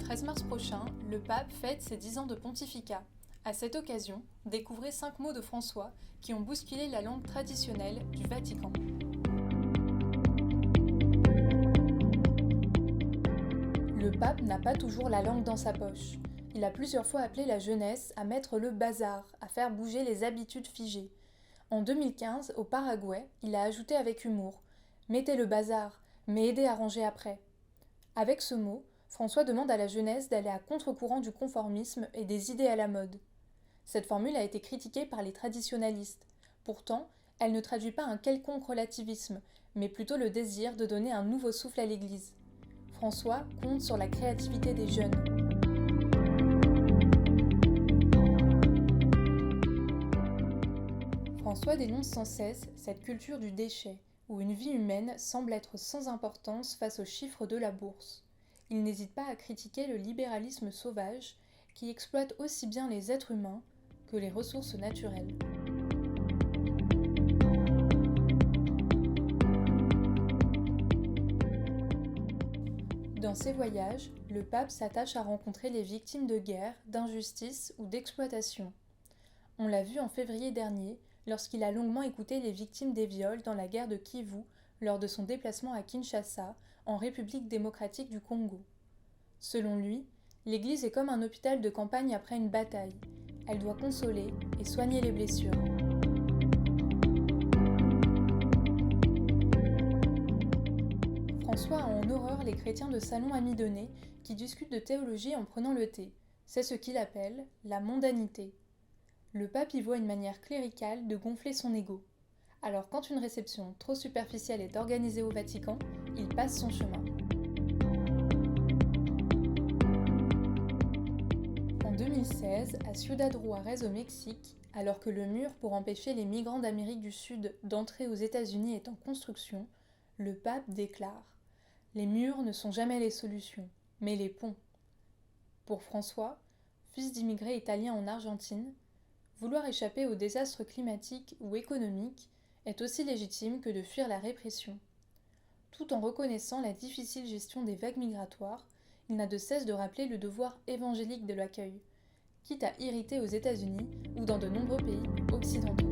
13 mars prochain, le pape fête ses 10 ans de pontificat. À cette occasion, découvrez 5 mots de François qui ont bousculé la langue traditionnelle du Vatican. Le pape n'a pas toujours la langue dans sa poche. Il a plusieurs fois appelé la jeunesse à mettre le bazar, à faire bouger les habitudes figées. En 2015, au Paraguay, il a ajouté avec humour « Mettez le bazar, mais aidez à ranger après ». Avec ce mot, François demande à la jeunesse d'aller à contre-courant du conformisme et des idées à la mode. Cette formule a été critiquée par les traditionalistes. Pourtant, elle ne traduit pas un quelconque relativisme, mais plutôt le désir de donner un nouveau souffle à l'Église. François compte sur la créativité des jeunes. François dénonce sans cesse cette culture du déchet, où une vie humaine semble être sans importance face aux chiffres de la bourse. Il n'hésite pas à critiquer le libéralisme sauvage, qui exploite aussi bien les êtres humains que les ressources naturelles. Dans ses voyages, le pape s'attache à rencontrer les victimes de guerre, d'injustice ou d'exploitation. On l'a vu en février dernier, lorsqu'il a longuement écouté les victimes des viols dans la guerre de Kivu lors de son déplacement à Kinshasa, en République démocratique du Congo. Selon lui, l'Église est comme un hôpital de campagne après une bataille. Elle doit consoler et soigner les blessures. François a en horreur les chrétiens de salon amidonnés qui discutent de théologie en prenant le thé. C'est ce qu'il appelle la mondanité. Le pape y voit une manière cléricale de gonfler son ego. Alors quand une réception trop superficielle est organisée au Vatican, il passe son chemin. En 2016, à Ciudad Juárez au Mexique, alors que le mur pour empêcher les migrants d'Amérique du Sud d'entrer aux États-Unis est en construction, le pape déclare « Les murs ne sont jamais les solutions, mais les ponts ». Pour François, fils d'immigrés italiens en Argentine, vouloir échapper au désastre climatique ou économique est aussi légitime que de fuir la répression. Tout en reconnaissant la difficile gestion des vagues migratoires, il n'a de cesse de rappeler le devoir évangélique de l'accueil, quitte à irriter aux États-Unis ou dans de nombreux pays occidentaux.